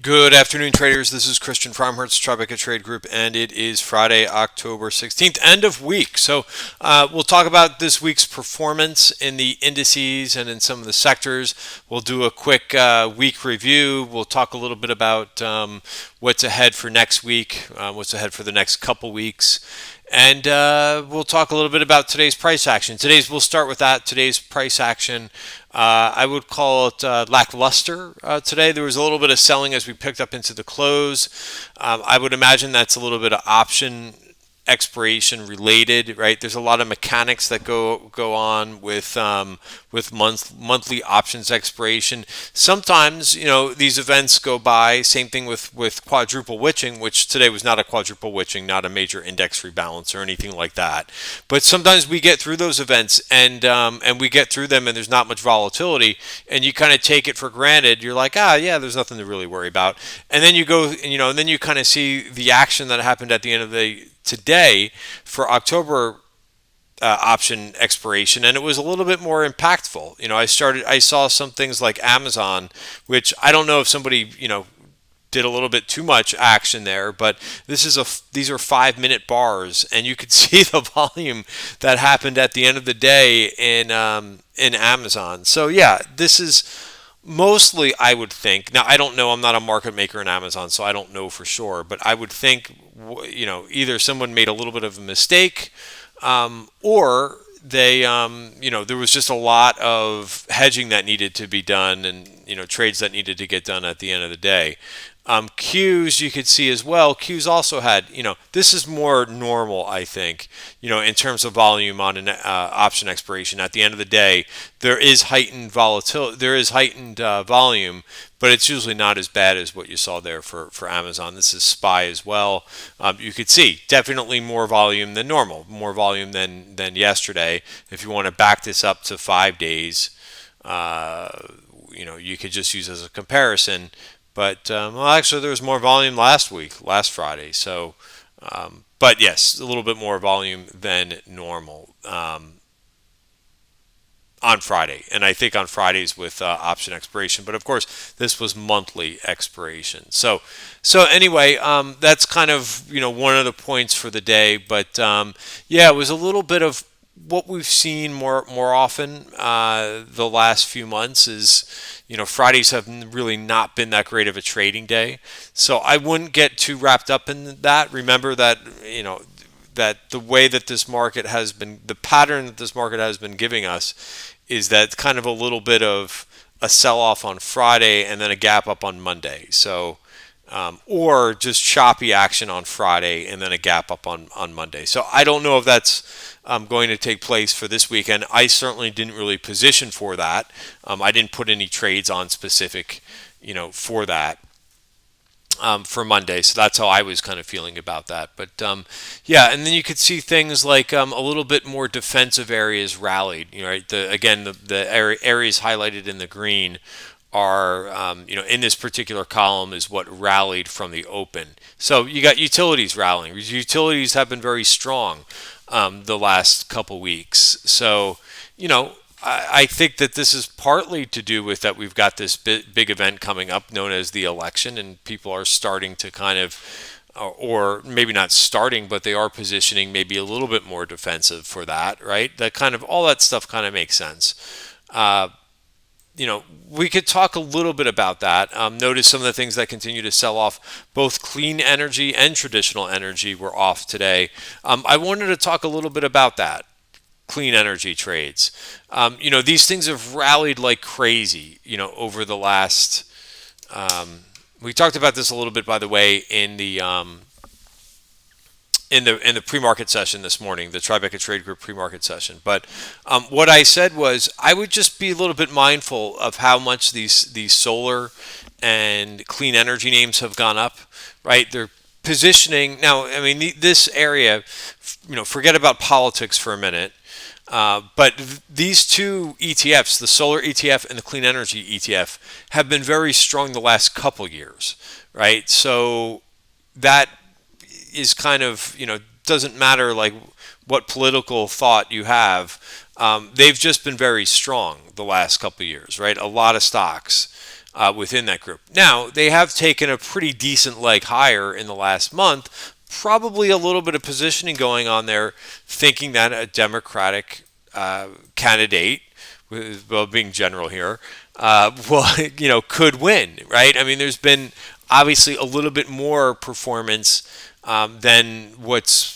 Good afternoon, traders. This is Christian from Tribeca Trade Group, and it is Friday, October 16th, end of week. So we'll talk about this week's performance in the indices and in some of the sectors. We'll do a quick week review. We'll talk a little bit about what's ahead for next week, what's ahead for the next couple weeks. And we'll talk a little bit about today's price action. We'll start with that. Today's price action, I would call it lackluster today. There was a little bit of selling as we picked up into the close. I would imagine that's a little bit of option expiration related, right? There's a lot of mechanics that go on with monthly options expiration. Sometimes, these events go by. Same thing with quadruple witching, which today was not a quadruple witching, not a major index rebalance or anything like that. But sometimes we get through those events and we get through them and there's not much volatility, and you kind of take it for granted. You're like, yeah, there's nothing to really worry about. And then you go, and then you kind of see the action that happened at the end of the today for October option expiration, and it was a little bit more impactful. I saw some things like Amazon, which I don't know if somebody did a little bit too much action there, but these are 5-minute bars, and you could see the volume that happened at the end of the day in Amazon. So yeah, this is mostly, I would think. Now, I don't know. I'm not a market maker in Amazon, so I don't know for sure. But I would think, either someone made a little bit of a mistake, or there was just a lot of hedging that needed to be done, and trades that needed to get done at the end of the day. Qs you could see as well. Qs also had, this is more normal, I think, in terms of volume on an option expiration. At the end of the day, there is heightened volatility, there is heightened volume, but it's usually not as bad as what you saw there for Amazon. This is SPY as well. You could see definitely more volume than normal, more volume than yesterday. If you want to back this up to 5 days, you could just use as a comparison. But actually, there was more volume last Friday. So, but yes, a little bit more volume than normal on Friday, and I think on Fridays with option expiration. But of course, this was monthly expiration. So anyway, that's kind of one of the points for the day. But yeah, it was a little bit of what we've seen more often the last few months is, Fridays have really not been that great of a trading day. So I wouldn't get too wrapped up in that. Remember that, that the way that this market has been, the pattern that this market has been giving us is that kind of a little bit of a sell-off on Friday and then a gap up on Monday. So or just choppy action on Friday and then a gap up on Monday. So I don't know if that's going to take place for this weekend. I certainly didn't really position for that. I didn't put any trades on specific, for that. For Monday, so that's how I was kind of feeling about that. But yeah, and then you could see things like a little bit more defensive areas rallied. Right? The areas highlighted in the green are, in this particular column is what rallied from the open. So you got utilities rallying. Utilities have been very strong the last couple weeks. So, I think that this is partly to do with that we've got this big event coming up known as the election, and people are starting to kind of, or maybe not starting, but they are positioning maybe a little bit more defensive for that, right? That kind of, all that stuff kind of makes sense. We could talk a little bit about that. Notice some of the things that continue to sell off. Both clean energy and traditional energy were off today. I wanted to talk a little bit about that. Clean energy trades. These things have rallied like crazy, over the last. We talked about this a little bit, by the way, in the pre-market session this morning, the Tribeca Trade Group pre-market session. But what I said was I would just be a little bit mindful of how much these solar and clean energy names have gone up. Right, they're positioning now. I mean, this area, forget about politics for a minute. But these two ETFs, the solar ETF and the clean energy ETF, have been very strong the last couple years, right? So that is kind of, doesn't matter like what political thought you have. They've just been very strong the last couple years, right? A lot of stocks within that group. Now, they have taken a pretty decent leg higher in the last month, probably a little bit of positioning going on there, thinking that a Democratic candidate, well, being general here, could win, right? I mean, there's been obviously a little bit more performance than what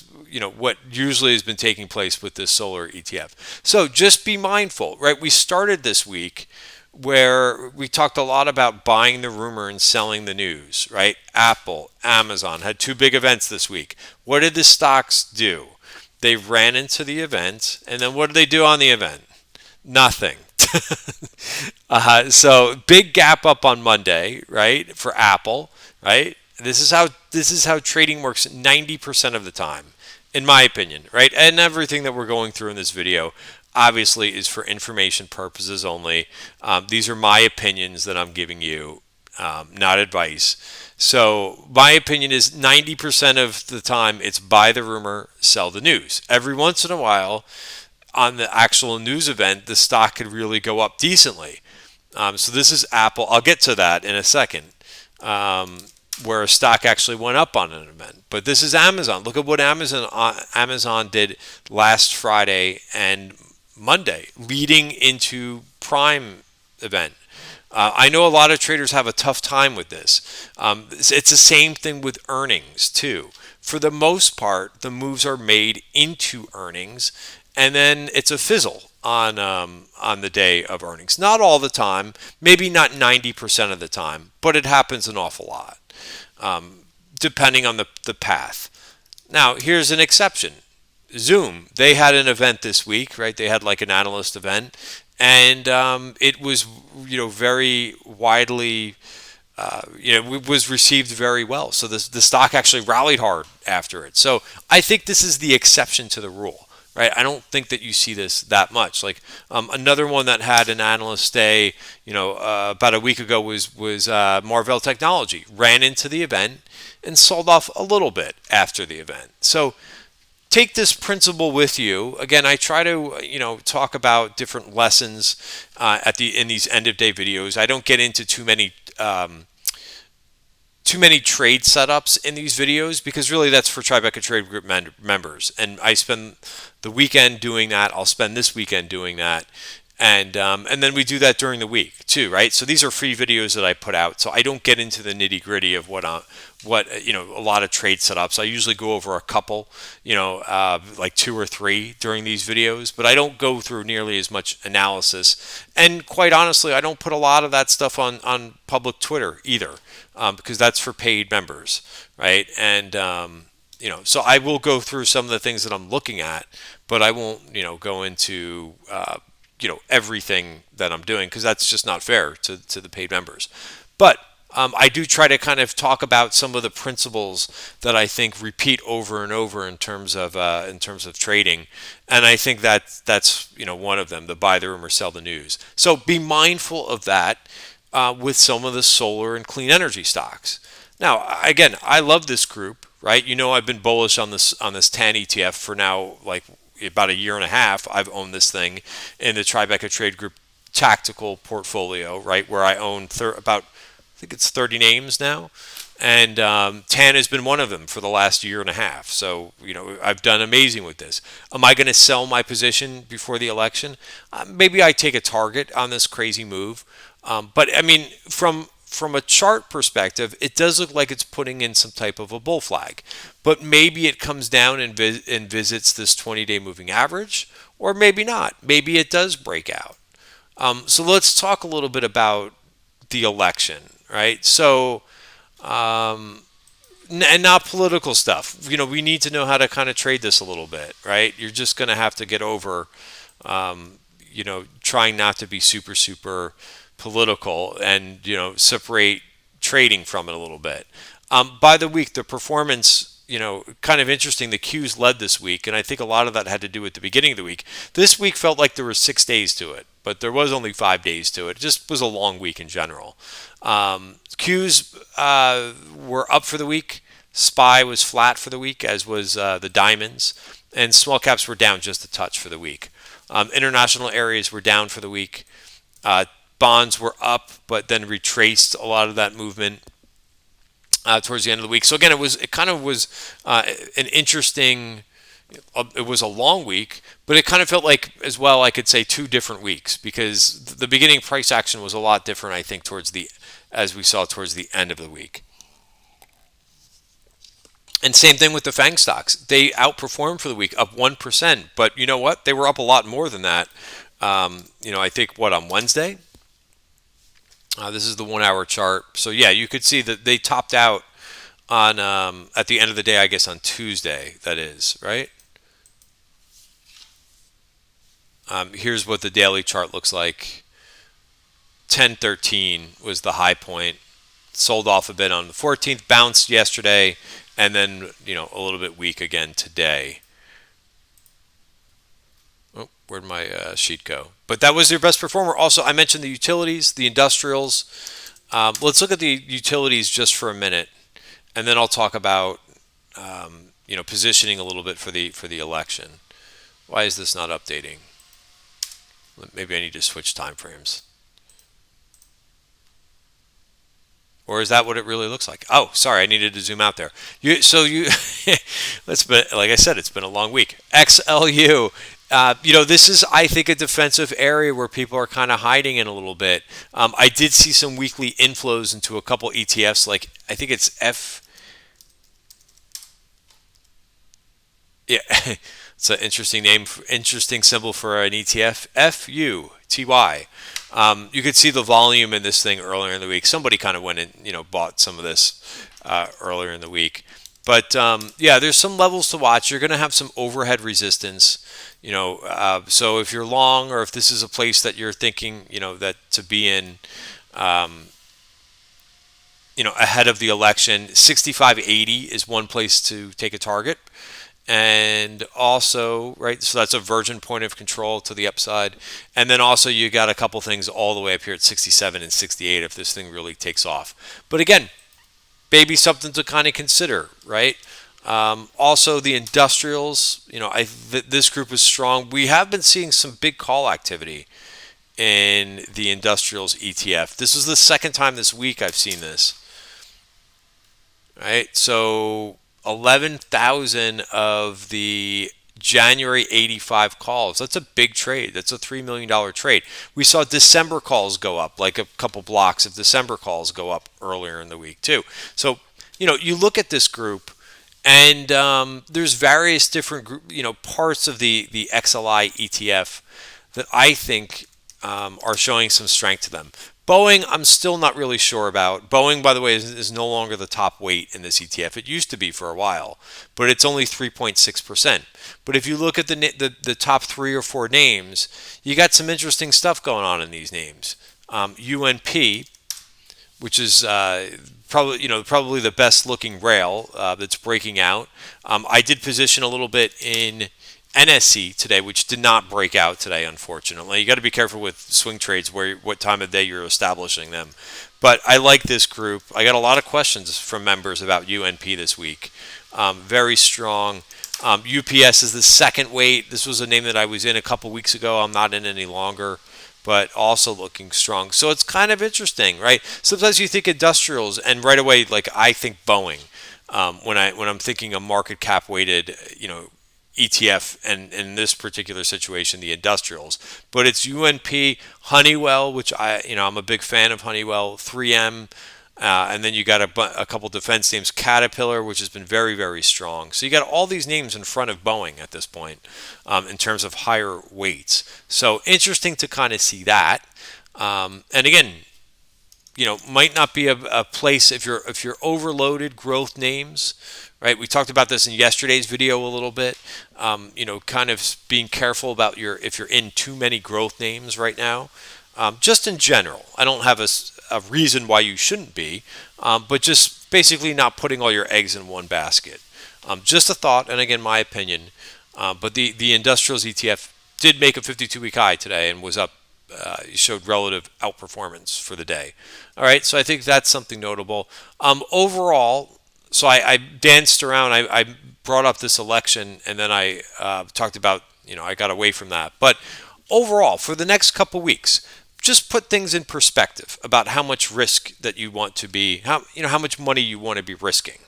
usually has been taking place with this solar ETF. So just be mindful, right? We started this week where we talked a lot about buying the rumor and selling the news, right? Apple, Amazon had two big events this week. What did the stocks do? They ran into the event, and then what did they do on the event? Nothing. So big gap up on Monday, right, for Apple, right? This is how trading works 90% of the time, in my opinion, right? And everything that we're going through in this video obviously is for information purposes only. These are my opinions that I'm giving you, not advice. So my opinion is 90% of the time it's buy the rumor, sell the news. Every once in a while, on the actual news event, the stock could really go up decently. So this is Apple. I'll get to that in a second, where a stock actually went up on an event. But this is Amazon. Look at what Amazon did last Friday and Monday, leading into Prime event. I know a lot of traders have a tough time with this. It's the same thing with earnings too. For the most part, the moves are made into earnings, and then it's a fizzle on the day of earnings. Not all the time, maybe not 90% of the time, but it happens an awful lot, depending on the path. Now, here's an exception. Zoom, they had an event this week, right? They had like an analyst event, and it was, very widely, it was received very well. So the stock actually rallied hard after it. So I think this is the exception to the rule, right? I don't think that you see this that much. Like another one that had an analyst day, about a week ago was Marvell Technology. Ran into the event and sold off a little bit after the event. So take this principle with you. Again, I try to talk about different lessons in these end of day videos. I don't get into too many trade setups in these videos, because really that's for Tribeca Trade Group members, and I spend the weekend doing that. I'll spend this weekend doing that, and then we do that during the week too, right? So these are free videos that I put out, so I don't get into the nitty gritty of what a lot of trade setups. I usually go over a couple, like 2 or 3 during these videos, but I don't go through nearly as much analysis. And quite honestly, I don't put a lot of that stuff on public Twitter either, because that's for paid members, right? And so I will go through some of the things that I'm looking at, but I won't, go into everything that I'm doing, because that's just not fair to the paid members. But I do try to kind of talk about some of the principles that I think repeat over and over in terms of trading, and I think that's one of them: the buy the rumor, sell the news. So be mindful of that with some of the solar and clean energy stocks. Now, again, I love this group, right? I've been bullish on this TAN ETF for now, like about a year and a half. I've owned this thing in the Tribeca Trade Group tactical portfolio, right, where I own about, I think it's 30 names now, and TAN has been one of them for the last year and a half. So I've done amazing with this. Am I going to sell my position before the election? Maybe I take a target on this crazy move, but I mean, from a chart perspective, it does look like it's putting in some type of a bull flag, but maybe it comes down and visits this 20-day moving average, or maybe not. Maybe it does break out. So let's talk a little bit about the election, right? So, and not political stuff. We need to know how to kind of trade this a little bit, right? You're just going to have to get over, trying not to be super, super political, and separate trading from it a little bit. By the week, the performance, kind of interesting. The Qs led this week, and I think a lot of that had to do with the beginning of the week. This week felt like there were 6 days to it, but there was only 5 days to it. It just was a long week in general. Qs were up for the week. SPY was flat for the week, as was the diamonds, and small caps were down just a touch for the week. International areas were down for the week. Bonds were up, but then retraced a lot of that movement towards the end of the week. So again, it kind of was an interesting. It was a long week, but it kind of felt like, as well, I could say 2 different weeks, because the beginning price action was a lot different, I think, as we saw towards the end of the week. And same thing with the FANG stocks. They outperformed for the week, up 1%. But you know what? They were up a lot more than that. I think, on Wednesday? This is the 1 hour chart. So yeah, you could see that they topped out on at the end of the day, I guess on Tuesday, that is, right? Here's what the daily chart looks like. 1013 was the high point. Sold off a bit on the 14th, bounced yesterday, and then a little bit weak again today. Oh, where'd my sheet go? But that was their best performer. Also, I mentioned the utilities, the industrials. Let's look at the utilities just for a minute, and then I'll talk about positioning a little bit for the election. Why is this not updating? Maybe I need to switch time frames. Or is that what it really looks like? Oh, sorry, I needed to zoom out there. Like I said, it's been a long week. XLU, this is, I think, a defensive area where people are kind of hiding in a little bit. I did see some weekly inflows into a couple ETFs, like I think it's yeah, it's an interesting name, interesting symbol for an ETF, FUTY. You could see the volume in this thing earlier in the week. Somebody kind of went and bought some of this earlier in the week. But there's some levels to watch. You're going to have some overhead resistance. So if you're long, or if this is a place that you're thinking that to be in, ahead of the election, 65.80 is one place to take a target. And also, right, so that's a virgin point of control to the upside. And then also you got a couple things all the way up here at 67 and 68 if this thing really takes off. But again, maybe something to kind of consider, right? Also, the industrials, this group is strong. We have been seeing some big call activity in the industrials ETF. This is the second time this week I've seen this, right? So 11,000 of the January 85 calls. That's a big trade. That's a $3 million trade. We saw December calls go up, like a couple blocks of December calls go up earlier in the week too. So, you look at this group, and there's various different parts of the XLI ETF that I think are showing some strength to them. Boeing, I'm still not really sure about. Boeing, by the way, is no longer the top weight in this ETF. It used to be for a while, but it's only 3.6%. But if you look at the top 3 or 4 names, you got some interesting stuff going on in these names. UNP, which is probably the best looking rail that's breaking out. I did position a little bit in NSC today, which did not break out today, unfortunately. You got to be careful with swing trades, what time of day you're establishing them. But I like this group. I got a lot of questions from members about UNP this week. Very strong. UPS is the second weight. This was a name that I was in a couple weeks ago. I'm not in any longer, but also looking strong. So it's kind of interesting, right? Sometimes you think industrials, and right away, like I think Boeing. When I'm thinking a market cap weighted, ETF, and in this particular situation, the industrials. But it's UNP, Honeywell, which I'm a big fan of Honeywell, 3M, and then you got a couple defense names, Caterpillar, which has been very, very strong. So you got all these names in front of Boeing at this point in terms of higher weights. So interesting to kind of see that. And again, might not be a place if you're overloaded growth names, right? We talked about this in yesterday's video a little bit. Kind of being careful about if you're in too many growth names right now. Just in general, I don't have a reason why you shouldn't be, but just basically not putting all your eggs in one basket. Just a thought, and again, my opinion. But the industrials ETF did make a 52-week high today and was up. Showed relative outperformance for the day. All right, so I think that's something notable. Overall, so I danced around. I brought up this election, and then I talked about, I got away from that. But overall, for the next couple weeks, just put things in perspective about how much risk that you want to be, how much money you want to be risking,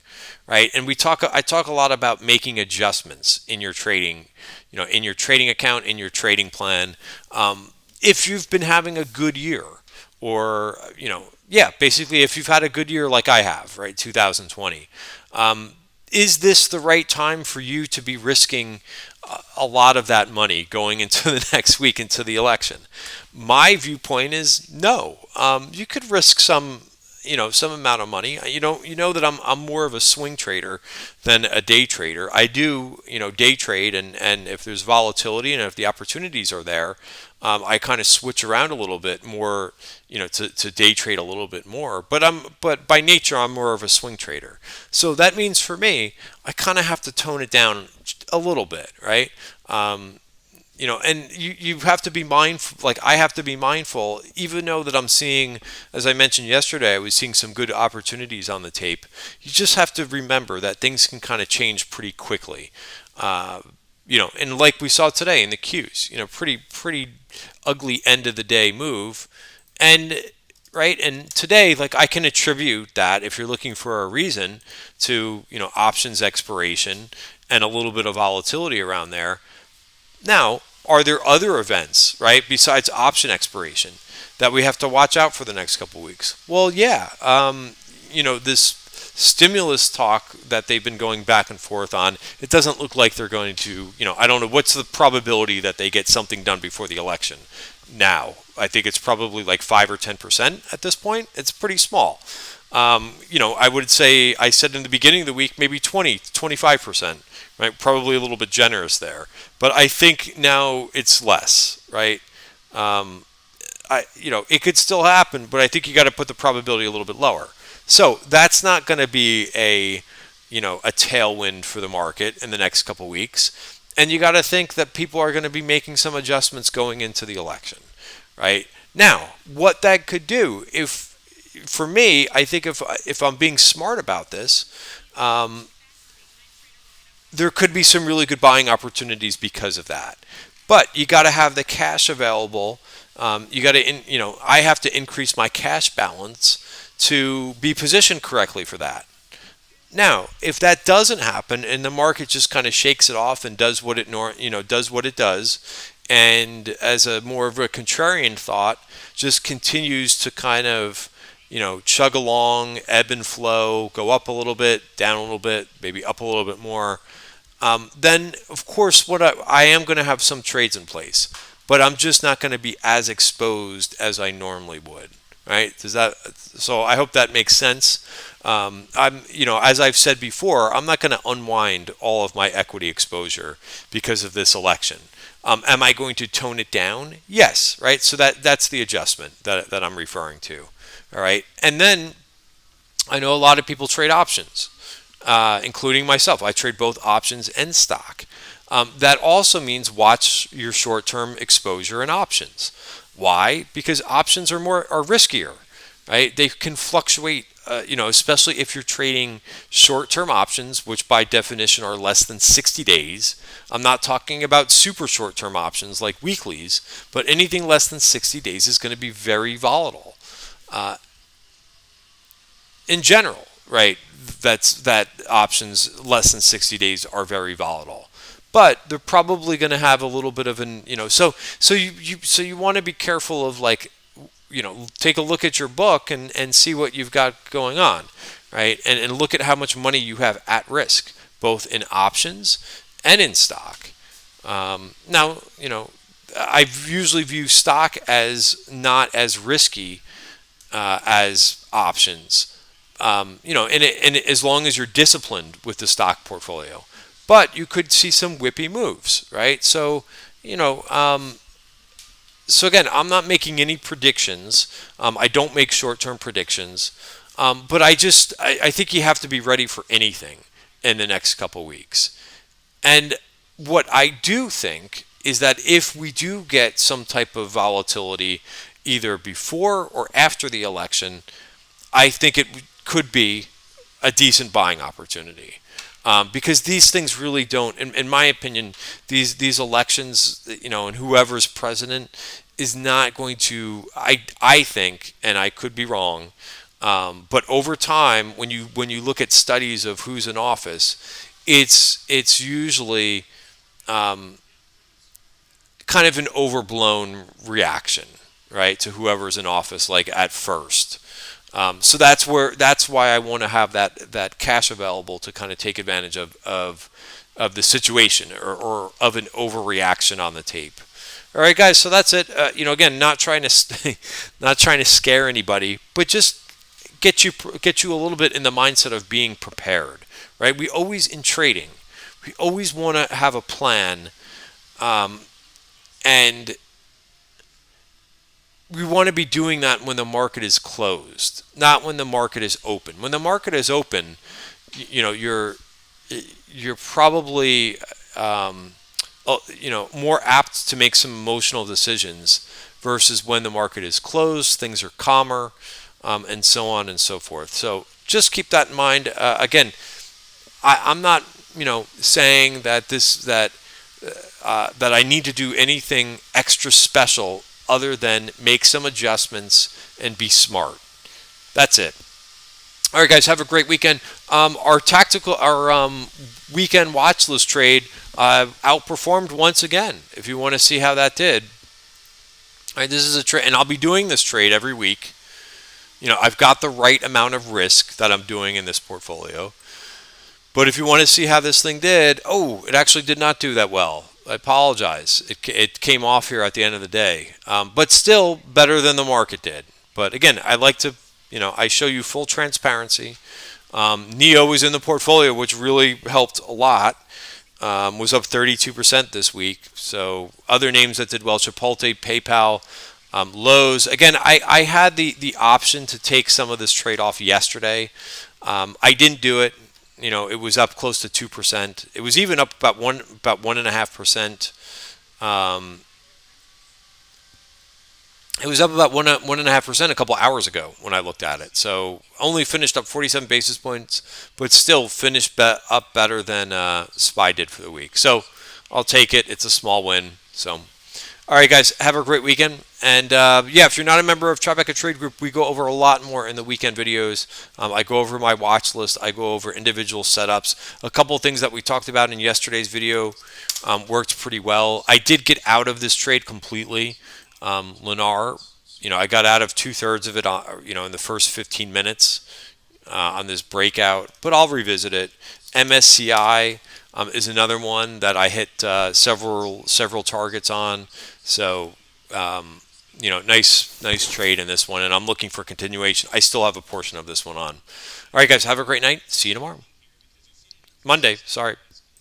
right? And I talk a lot about making adjustments in your trading, in your trading account, in your trading plan. If you've been having a good year, or yeah, basically if you've had a good year like I have, right, 2020, is this the right time for you to be risking a lot of that money going into the next week, into the election? My viewpoint is no. You could risk some amount of money. You know that I'm more of a swing trader than a day trader. I do, day trade, and if there's volatility and if the opportunities are there, I kind of switch around a little bit more, to day trade a little bit more. But by nature, I'm more of a swing trader. So that means for me, I kind of have to tone it down a little bit, right? And you have to be mindful, like I have to be mindful, even though that I'm seeing, as I mentioned yesterday, I was seeing some good opportunities on the tape. You just have to remember that things can kind of change pretty quickly. And like we saw today in the Qs, pretty ugly end of the day move. And right, and today, like I can attribute that, if you're looking for a reason, to options expiration and a little bit of volatility around there. Now, are there other events, right, besides option expiration that we have to watch out for the next couple of weeks? Well, yeah. This stimulus talk that they've been going back and forth on, it doesn't look like they're going to, I don't know, what's the probability that they get something done before the election now? I think it's probably like 5 or 10% at this point. It's pretty small. I would say, I said in the beginning of the week, maybe 25%. Right, probably a little bit generous there, but I think now it's less, right? It could still happen, but I think you got to put the probability a little bit lower. So that's not going to be a tailwind for the market in the next couple of weeks, and you got to think that people are going to be making some adjustments going into the election, right? Now, what that could do, for me, I think if I'm being smart about this. There could be some really good buying opportunities because of that. But you got to have the cash available. You got to, I have to increase my cash balance to be positioned correctly for that. Now, if that doesn't happen and the market just kind of shakes it off and does what it does, and as a more of a contrarian thought, just continues to kind of chug along, ebb and flow, go up a little bit, down a little bit, maybe up a little bit more, then of course what I am going to have some trades in place, but I'm just not going to be as exposed as I normally would. Right? So I hope that makes sense. As I've said before, I'm not going to unwind all of my equity exposure because of this election. Am I going to tone it down? Yes. Right. So that's the adjustment that I'm referring to. All right. And then I know a lot of people trade options, including myself. I trade both options and stock. That also means watch your short-term exposure in options. Why? Because options are riskier, right? They can fluctuate, especially if you're trading short-term options, which by definition are less than 60 days. I'm not talking about super short-term options like weeklies, but anything less than 60 days is going to be very volatile. In general, right? That options less than 60 days are very volatile. But they're probably going to have a little bit of so you want to be careful of take a look at your book and see what you've got going on, right? And look at how much money you have at risk, both in options and in stock. Now, I usually view stock as not as risky as options, and as long as you're disciplined with the stock portfolio. But you could see some whippy moves, right? So, so again, I'm not making any predictions. I don't make short-term predictions. But I think you have to be ready for anything in the next couple weeks. And what I do think is that if we do get some type of volatility either before or after the election, I think it could be a decent buying opportunity. because these things really don't, in my opinion, these elections, and whoever's president is not going to. I think, and I could be wrong, but over time, when you look at studies of who's in office, it's usually kind of an overblown reaction, right, to whoever's in office, like at first. So that's why I want to have that cash available to kind of take advantage of the situation, or of an overreaction on the tape. All right, guys. So that's it. Again, not trying to not trying to scare anybody, but just get you a little bit in the mindset of being prepared. Right. We always, in trading, we always want to have a plan, and we want to be doing that when the market is closed, not when the market is open. When the market is open, you're probably more apt to make some emotional decisions versus when the market is closed. Things are calmer, and so on and so forth. So just keep that in mind. Again, I'm not saying that I need to do anything extra special other than make some adjustments and be smart. That's it. All right, guys, have a great weekend. Our weekend watch list trade outperformed once again. If you want to see how that did, all right, this is a trade, and I'll be doing this trade every week. I've got the right amount of risk that I'm doing in this portfolio. But if you want to see how this thing did, it actually did not do that well. I apologize. It came off here at the end of the day, but still better than the market did. But again, I like to, I show you full transparency. NEO was in the portfolio, which really helped a lot. Was up 32% this week. So other names that did well: Chipotle, PayPal, Lowe's. Again, I had the option to take some of this trade off yesterday. I didn't do it. It was up close to 2%. It was even up about 1.5%. It was up about 1.5% a couple hours ago when I looked at it. So only finished up 47 basis points, but still finished up better than SPY did for the week. So I'll take it. It's a small win. So. All right, guys, have a great weekend. And if you're not a member of Tribeca Trade Group, we go over a lot more in the weekend videos. I go over my watch list. I go over individual setups. A couple of things that we talked about in yesterday's video worked pretty well. I did get out of this trade completely. Lennar, I got out of 2/3 of it, in the first 15 minutes on this breakout, but I'll revisit it. MSCI is another one that I hit several targets on. So, nice trade in this one, and I'm looking for continuation. I still have a portion of this one on. All right, guys, have a great night. See you tomorrow. Monday, sorry.